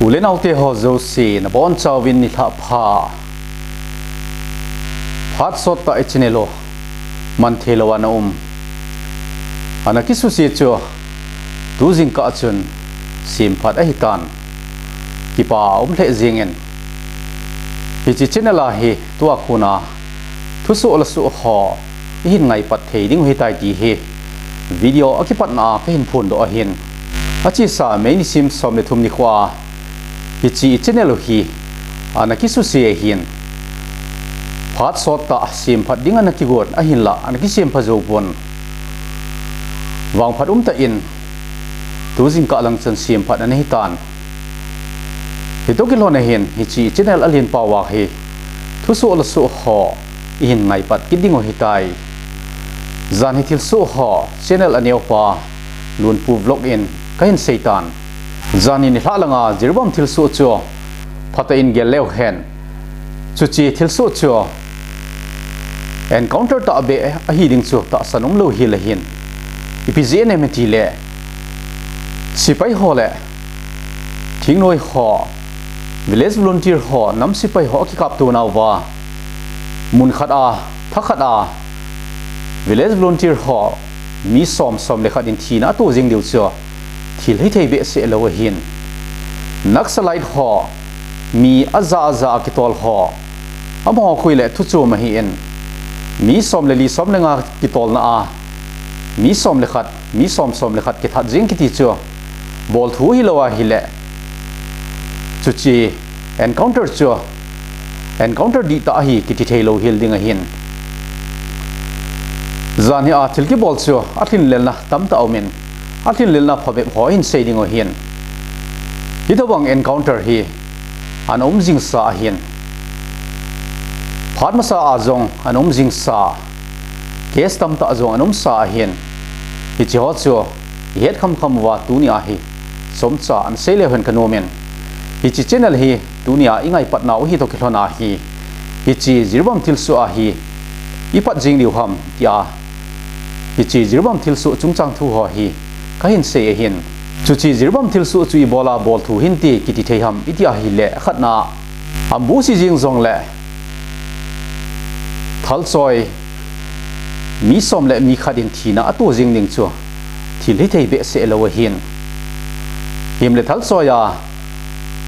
Ulen autte ho zo si na bon chawin ni tha pha phat sot ta ichinelo man thelo na ana kisu si cho tu jing ka chun sim phat a hitan ki pa le jingen hi chi chinela hi tua khuna thu su la su ho hin ngai pat thei ding hi tai ti hi video akipat na ka hin phun do a hin achi sa me ni sim som le thum ni khwa hi chi chinelo hi ana kisu si hin phat sot ta sim phat ding ana ki got a hin la ana ki sim pha zo bon wang phat ta in tu jing ka lang chan sim phat ani hitan hi to ki lona hin hi chi channel alien pawa hi thu su la su ho in ngai pat ki dingo hitai zan hi thil su ho channel aneu pa lun pu vlog in ka hin seitan zan ni hla langa Jiribam thil su cho phata in gel leu hen chu chi thil su cho encounter ta be a hi ding chu ta sanum lo hi la hin ipizn emti le sipai ho le thing noi ho village volunteer ho nam sipai ho ki kap tu na wa mun khat a thakhat a village volunteer ho mi som le khat in thina to jing deu chu thil hi thei be se lo hin naxalite ho mi aza ki tol ho amo khoi le thu chu ma hi en mi som le li som le nga ki tol na a mi som le khat ki that jing ki ti chu bol thu hi lo a hi le chu chi encounter di ta hi ki ti thei lo hil ding a hin zani a thil ki bol chu athin lel na tam ta omin athin lel na phabe ho in sei ding o hin hi to bang encounter hi an jing sa hin phat ma sa a zong an jing sa kes tam ta zong an sa hin hi chi ho chu het kham wa tu ni a hi som cha an sei le hen kanomen hi chi channel hi dunia ingai pat nau hi to ki hlona hi chi Jiribam thilsoh a hi ipat jing liu ham tia hi chi Jiribam thilsoh chungchang thu ho hi ka hin se hin chu chi Jiribam thilsoh chu i bola bol thu hin ti ki ti thei ham itia hi le khatna ambu si jing zong le thalsoi mi som le mi khadin thina atu jing ning chu thil hi thei be se lo hin him le thalsoi ya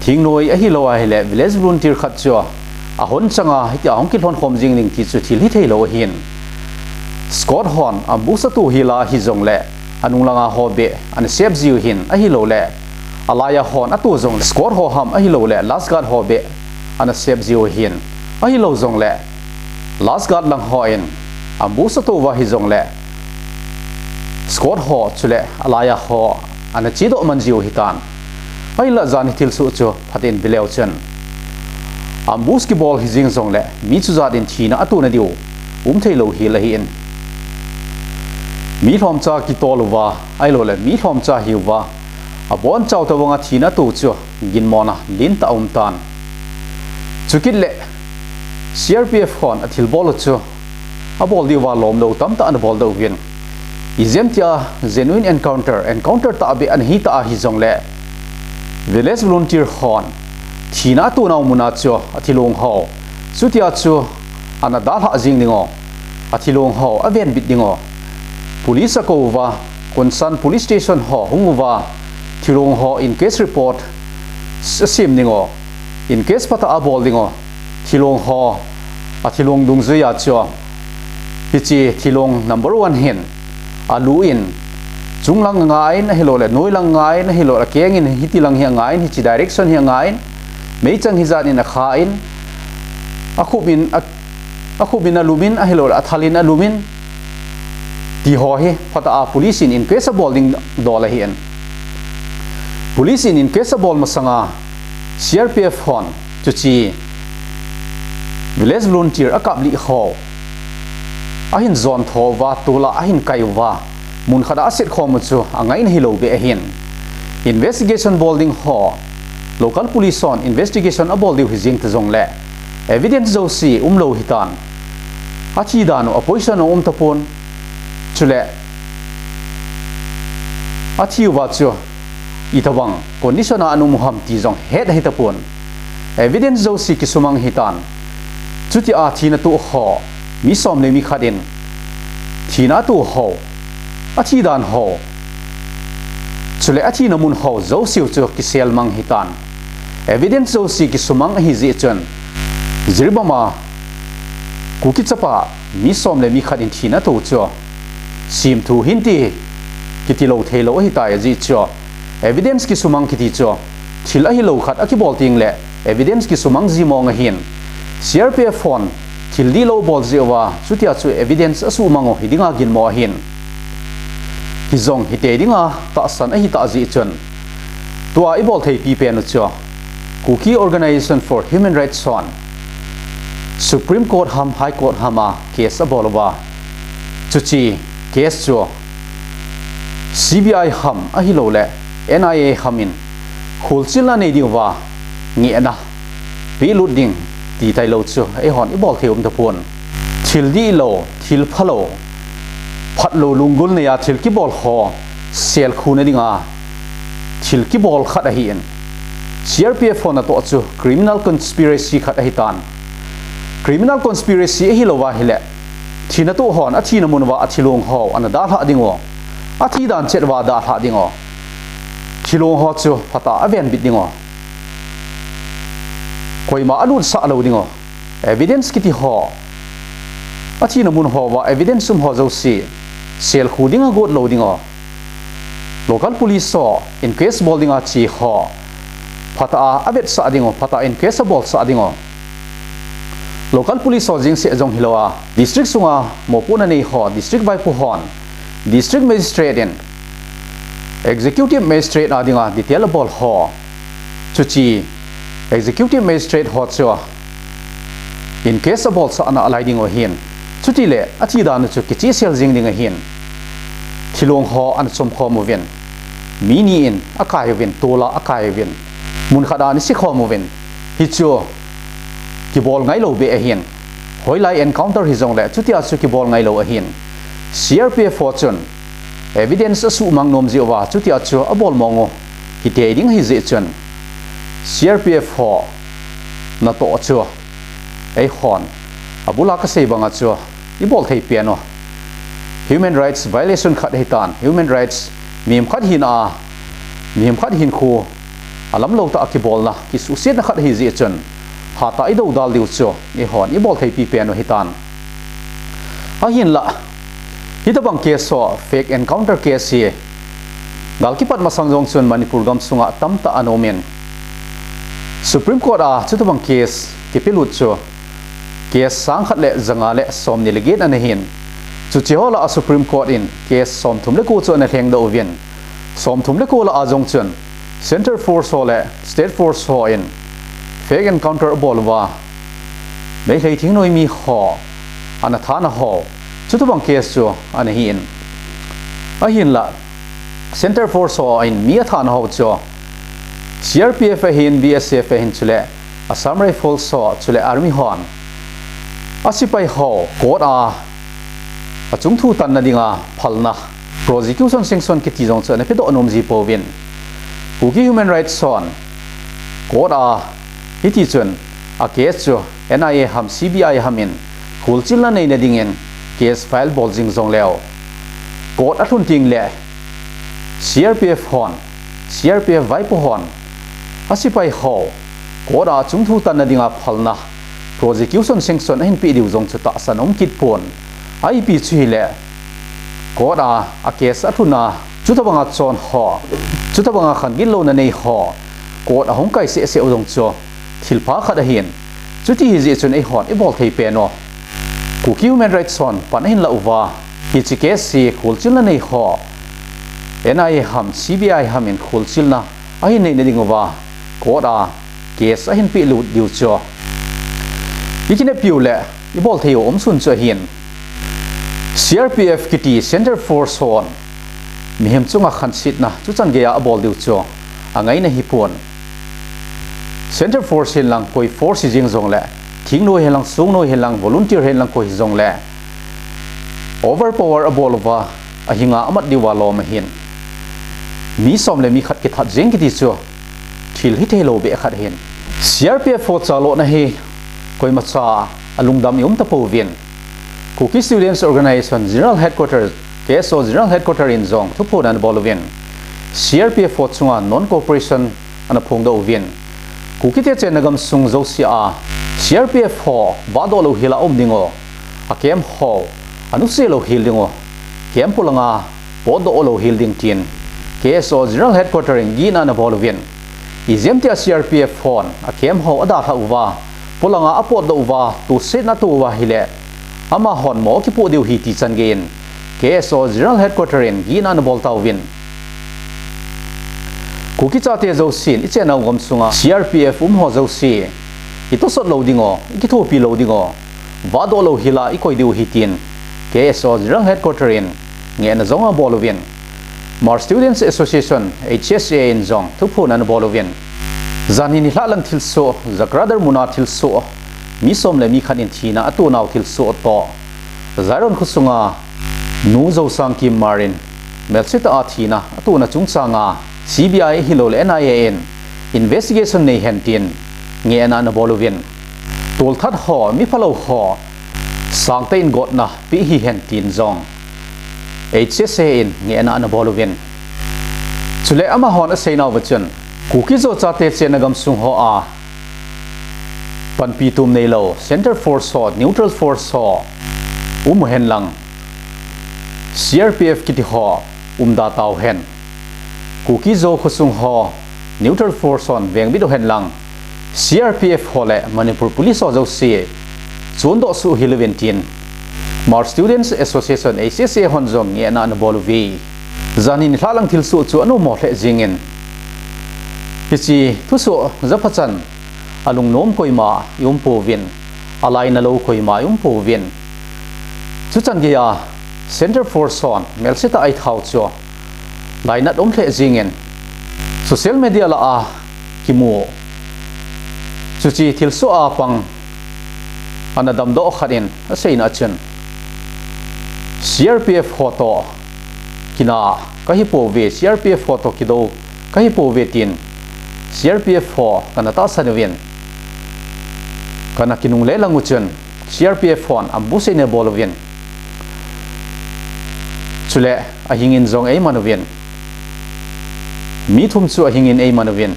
thing noi a hi lo a hele village volunteer khat chu a hon changa hi ta hong ki thon khom jing ning ti chu thil hi thei lo hin scott hon a bu sa tu hi la hi zong le anung langa ho be an sep jiu hin a hi lo le alaya hon atu zong scott ho ham a hi lo le last guard ho be an sep jiu hin a hi lo zong le last guard lang ho in a bu sa tu wa hi zong le scott ho chule alaya ho an chi do man jiu hitan ai la zani thilsoh chu phatin bileu chen ambus ki ball hi jing zong le mi chu za din thina atu na diu thei lo hi la hi in mi hlom cha ki tolwa ai lo le mi hlom cha hi wa a bon chaw ta wanga thina tu chu gin mona lin ta tan chukit le CRPF khon athil bol chu a bol di wa lom lo tam ta an bol do win izemtia genuine encounter ta be an hi ta hi zong le village volunteer khon thina tu naw muna chu athilong ho chutia chu anada ha jing ningo athilong ho aven bit dingo police ko wa konsan police station ho hungwa thilong ho in case report sim ningo in case pata abol dingo thilong ho athilong dung zuya chu pichi thilong number 1 hen alu in chung lang ngai na hilo le noi lang ngai na hilo la keng in hiti lang hi ngai hi chi direction hi ngai mei chang hi zat in a kha in akhubin alumin a hilo la thalin alumin ti ho hi phata a police in case of bowling dola hi en police in case of ball masanga CRPF hon chu chi village volunteer akap li ho ahin zone tho wa tula ahin kai wa mun khada asit khom chu angai na hilo be hin investigation bolding ho local police on investigation about the hijing tazong le evidence zo si lo hitan achi dano opposition tapon chule achi wa chu itawang condition anu muham ti jong het hitapun evidence zo si kisumang hitan chuti a thina tu ho mi som le mi khadin thina tu ho a thi dan ho chule a thi namun ho zo siu chu kisel mang hitan evidence zo si kisumang hi ji chon Jiribama kuki chapa mi som le mi khadin thina tu chu sim thu hinti kitilo thelo hi ta ji chu evidence ki sumang kiti chu thil a hi lo khat a ki bol ting le evidence ki sumang ji mong a hin CRPF phone thil di lo bol jewa chutia chu evidence asu mango hidinga gin mo hin hi zong hi te dinga ta san a hi ta ji chun tua I bol thei pi pen chu kuki organization for human rights on Supreme Court ham High Court hama case abolwa chuchi case chu CBI ham a hi lo le NIA hamin khulchila nei diwa ngi na pi luding ti tai lo chu ai hon I bol theum ta pon thil di lo thil phalo phat lo lungul ne ya thil ki bol ho sel khuna dinga thil ki bol khat a hi en CRPF on to chu criminal conspiracy khat a hi tan criminal conspiracy hi lo wa hi le thina to hon a thina mun wa a thilong ho an da ha dingo a thi dan chet wa da ha dingo thilong ho chu phata aven bit dingo koima anun sa lo dingo evidence kiti ho a thina mun ho wa evidence sum ho zo si sel khudinga got lo dingo local police so in case bolding a chi ho phata avet sa dingo phata in case bol sa dingo local police so jing se jong hilowa district sunga mopuna nei ho district by pu hon district magistrate in executive magistrate adinga detail bol ho chuchi executive magistrate ho cho in case bol sa ana aliding o hin chuti le athi dan chu kichi sel jing ding a hin thilong ho an som kho mo ven mini in akai ven tola akai ven mun khada ni si kho mo ven hi chu ki bol ngai lo be a hin hoilai encounter hi jong le chutia chu ki bol ngai lo a hin CRPF fortune evidence asu mang nom jiwa chutia chu abol mongo ki te ding hi je chun CRPF ho na to chu ei hon abula ka sei banga chu I bol thei piano human rights violation khat hitan human rights mim khat hin a mim khat hin khu alam lo ta ki bol na ki su set na khat hi je chun ha ta I do dal diu chu I hon I bol thei pi piano hitan a hin la hitabang KSO fake encounter case hi galkipat masangjong chun Manipur gam sunga tamta anomen Supreme Court a chutabang case kipilut chu case sang khat le zanga le som delegate an hin chu chehola a Supreme Court in case som thumle ko chu na thleng do vian som thumle ko la ajong chun Center Force ho le State Force ho in fake encounter bolwa nei thei thing noi mi ho ana thana ho chutabang case chu an hin a hin la Center Force ho in mi thana ho chu CRPF hin BSF hin chule Assam Rifles so chule Army hon asipai ho court a chung thu tan na dinga phalna prosecution sanction ki ti jong chana pedo anom ji povin kuki human rights son court a hiti chun a case chu NIA ham CBI hamin khulchilna nei na dingen case file boljing jong leo court athun ting le CRPF hon CRPF vai po hon asipai ho court a chung thu tan na dinga phalna prosecution sanction hin pi diu jong chuta sanom kit pon IP chui le court a case athuna chutabanga chon ho chutabanga khangil lo na nei ho court a hongkai se se odong cho thilpha khat a hin chuti hi je chun ei hon e bol thei pe no ku human rights son pan hin la uwa hi chi case si khulchilna nei ho NIA ham CBI ham in khulchilna ai nei na dingwa court a case a hin pi lu diu cho ikine piule I bol thei om sun cho hin CRPF kiti Center Force on mihem chunga khan sit na chu chan ge a bol diu cho angai na hi pon Center Force hin lang koi force jing jong le thing noi helang sung noi helang volunteer helang koi jong le overpower a bol wa a hinga amat diwa lo ma hin mi som le mi khat ki that jeng ki ti chu thil hi thelo be khat hen CRPF for chalo na hi koi ma cha alungdam yum ta po vin Cookie Students Organization General Headquarters KSO General Headquarters in Zong thu pho dan bolovin CRPF for chunga non cooperation ana phongdo vin Cookie te chen nagam sung zo sia CRPF ho bado lo hila om dingo a kem ho anu se lo hil dingo kem pulanga podo lo hil ding tin KSO General Headquarters in gina na bolovin izem te CRPF phone a kem ho ada tha uwa pulanga apod do uwa tu se na tu uwa hile ama hon mo ki pu diu hi ti chan gen KSO General Headquarters in gina na bol taw win Cookie cha te zo sin iche na ngom sunga CRPF ho zo si ito sot loadingo ki tho pi loadingo vado lo hila ikoi diu hi tin KSO General Headquarters in nge na zonga bolovin Mar Students Association HSA in zong thu phu na bolovin zani ni hla lang thilsoh zakradar muna thilsoh mi som le mi khan in thina atu naw thilsoh to zairon khusunga nu zo sang kim marin melsita a thina atu na chungchanga CBI hilol NIA investigation nei hentin nge na bolovin tol that ho mi phalo ho sangte in got na pi hi hentin zong HSA in nge na bolovin chule ama hon a seinaw bachun Cookie zo cha te chen agam sung ho a pan pi tum nei lo center force ho neutral force ho hen lang CRPF kiti ho da taw hen Cookie zo khusung ho neutral force on veng bi do hen lang CRPF ho le Manipur police ho zo si chun do su hileventin Mar Students Association ACSA hon zong nge na bolovi zani ni hla lang thilsu chu anu mo hle jingin Pichi thuso zapachan alung nom koima yum po vin alai na lo koima yum po vin chuchan gia center for son melsita ai thau cho laina dom the jingen social media la a kimu chuchi thilso a pang anadam do kharin aseina chen CRPF photo kina kahi po ve CRPF photo kido kahi po ve tin CRPF ho kana ta sanwin kana kinung le languchen CRPF phone ambu se ne bolovin chule a hingin zong ei manovin mi thum chu a hingin ei manovin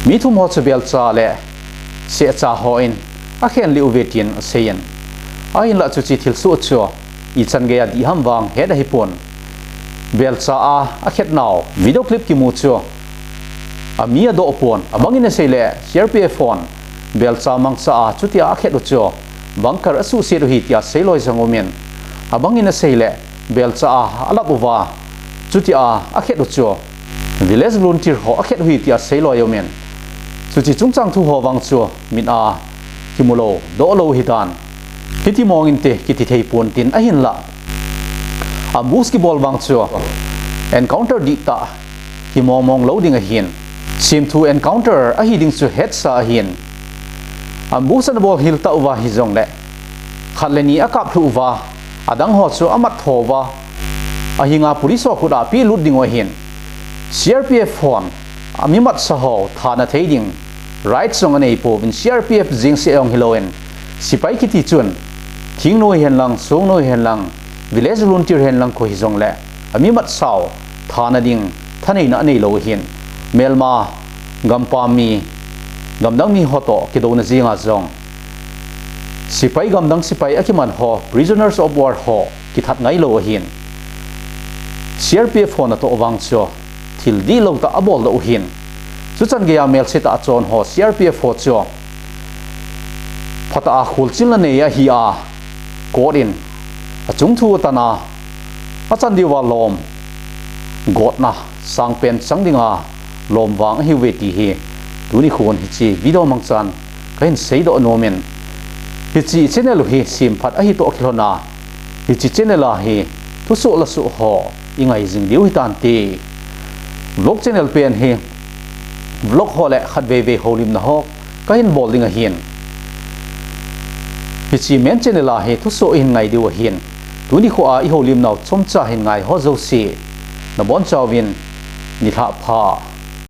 mi thum ho chbel cha le se cha ho in a khen li uvetin seyen a in la chu chi thil su chu I chan ge ya di ham wang he da hi pon bel cha a khet naw video clip ki mu chu Amia do upon among in a sele CRPF phone bel cha mang cha chutia a khet chu bankar asu se ro hitia seloi zangomen among in a sele bel cha alabuwa chutia a khet chu village volunteer ho a khet hitia seloi yomen chuchi chungchang thu ho wang chu min a kimulo do lo hitan hiti mong in te kiti thei pon tin a hin la ambus ki bol wang chu encounter dikta ki mong loading a hin seem to encounter a hiding to head sa hin ambusan bol hil ta uwa hi zong le khaleni akap thu wa adang ho chu amat thowa a hinga police ho khuda pi lut ding o hin CRPF phone amimat sa ho thana theiding right song anei po bin CRPF jing se ong hiloen sipai kiti chun thing noi hen lang song noi hen lang village volunteer hen lang ko hi zong le amimat saw thana ding thanei na nei lo hin melma gampami gamdang mi hoto kido na zinga zong sipai gamdang sipai akiman ho prisoners of war ho kithat ngai lo hin CRPF ho na to wang cho thil di lo ta abol do hin chuchan ge ya mel seta chon ho CRPF ho cho phata a khul chil na ne ya hi a kodin a chung thu ta na a chan di wa lom got na sang pen sang dinga lom wang hi we ti hi tuni khon hi chi video mangchan kain sei do no men hi chi channel hi sim phat a hi to khlona hi chi channel a hi thu so la su ho ingai jing diu hi tan ti vlog channel pen hi vlog ho le khat ve ve holim na ho kain bolding a hin hi chi men channel a hi thu so in ngai diu a hin tuni kho a i holim naw chom cha hin ngai ho zo si na bon chawin ni tha pha